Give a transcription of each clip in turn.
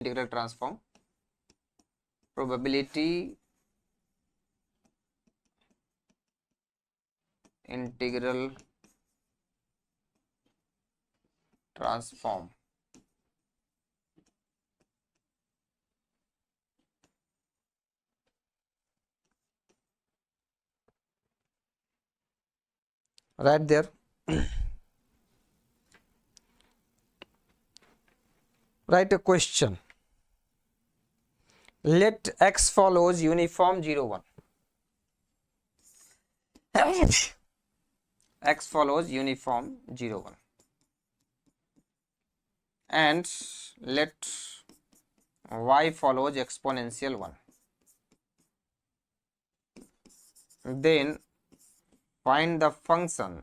integral transform. Probability integral transform. Right there. Write a question. Let x follows uniform 0 1. X follows uniform 0 1. And let y follows exponential 1. Then find the function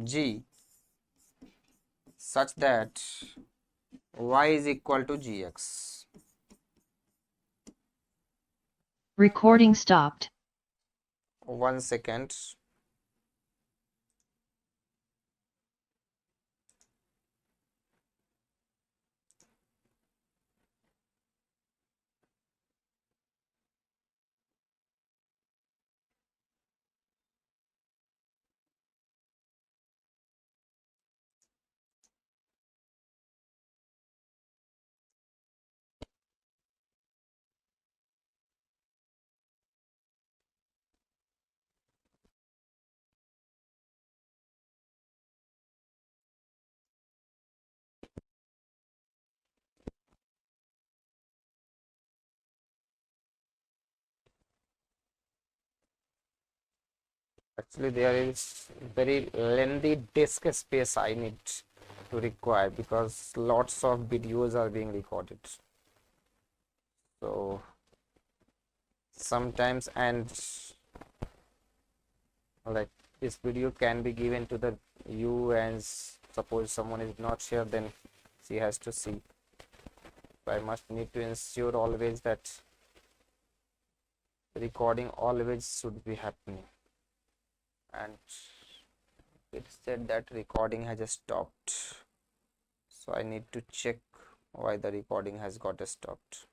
g such that y is equal to gx. Recording stopped. 1 second. Actually, there is very lengthy disk space I need to require because lots of videos are being recorded. So sometimes, and like this video can be given to the you, and suppose someone is not here, then she has to see. I must need to ensure always that recording always should be happening. And it said that recording has stopped, so I need to check why the recording has got stopped.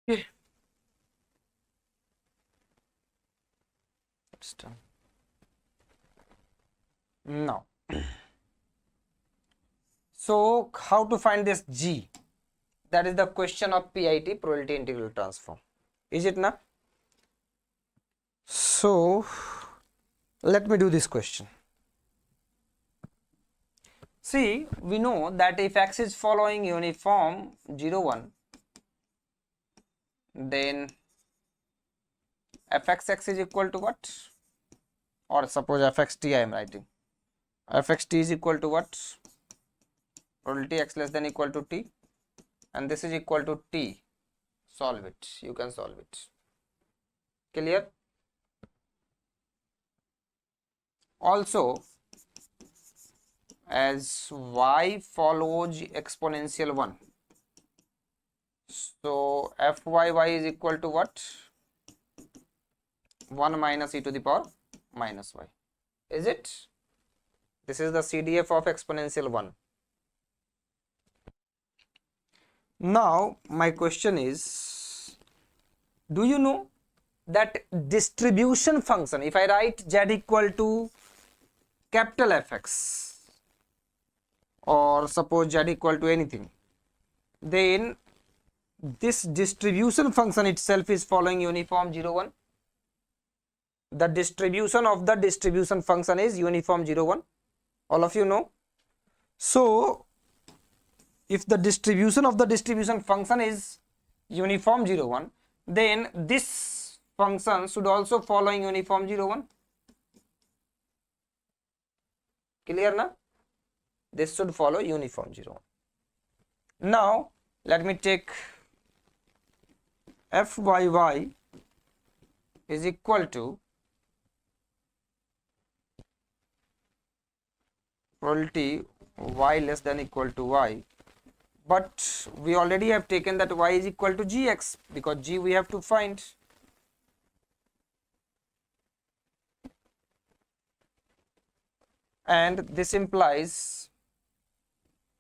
Okay. It's done. Now, so how to find this G? That is the question of PIT, probability integral transform. Is it na? So let me do this question. See, we know that if X is following uniform 0, 1, then fxx is equal to what? Or suppose fxt I am writing. Fxt is equal to what? Probability x less than equal to t, and this is equal to t. Solve it. You can solve it. Clear? Also, as y follows exponential 1, so fyy is equal to what? 1 minus e to the power minus y. Is it? This is the CDF of exponential 1. Now my question is, do you know that distribution function, if I write z equal to capital Fx, or suppose z equal to anything, then this distribution function itself is following uniform 0, 1. The distribution of the distribution function is uniform 0, 1. All of you know. So if the distribution of the distribution function is uniform 0, 1, then this function should also following uniform 0, 1. Clear na? This should follow uniform 0, 1. Now let me take fyy is equal to probability y less than equal to y, but we already have taken that y is equal to gx, because g we have to find. And this implies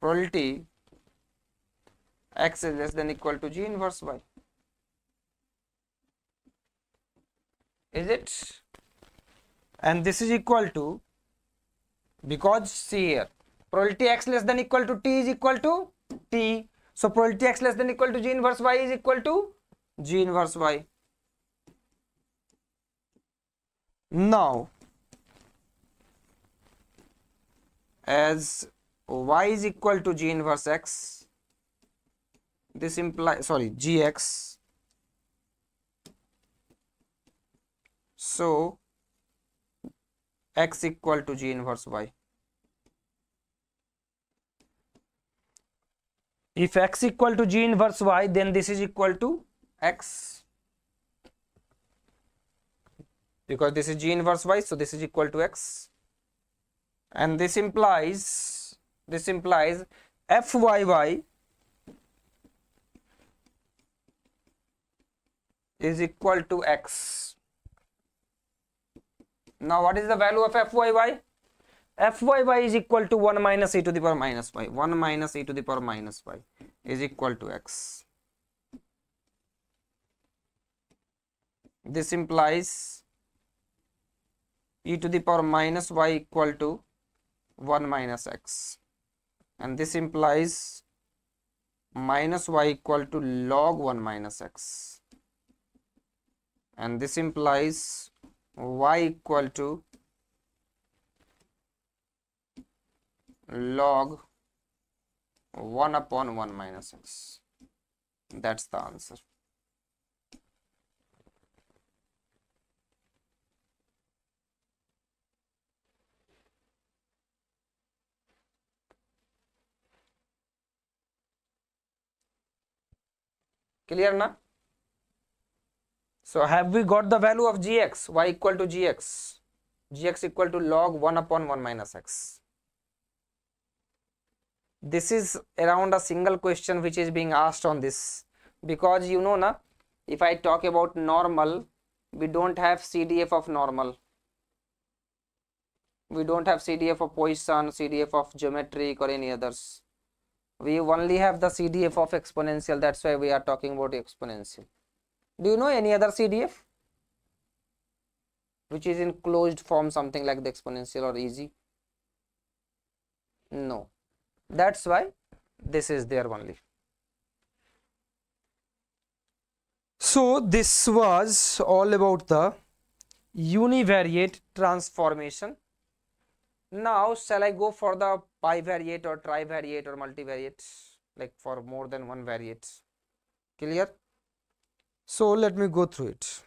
probability x is less than equal to g inverse y. Is it? And this is equal to, because see here, probability x less than equal to t is equal to t. So probability x less than equal to g inverse y is equal to g inverse y. Now, as y is equal to g inverse x, this implies, sorry, gx. So x equal to g inverse y. If x equal to g inverse y, then this is equal to x, because this is g inverse y, so this is equal to x. And this implies fyy is equal to x. Now what is the value of fyy? Fyy is equal to 1 minus e to the power minus y. 1 minus e to the power minus y is equal to x. This implies e to the power minus y equal to 1 minus x, and this implies minus y equal to log 1 minus x, and this implies y equal to log 1 upon 1 minus x. That's the answer. Clear na? So have we got the value of gx? Y equal to gx. Gx equal to log 1 upon 1 minus x. This is around a single question which is being asked on this, because you know na, if I talk about normal, we don't have CDF of normal. We don't have CDF of Poisson, CDF of geometric or any others. We only have the CDF of exponential. That's why we are talking about exponential. Do you know any other CDF which is in closed form, something like the exponential or easy? No. That's why this is there only. So this was all about the univariate transformation. Now shall I go for the bivariate or trivariate or multivariate, like for more than one variate? Clear? So let me go through it.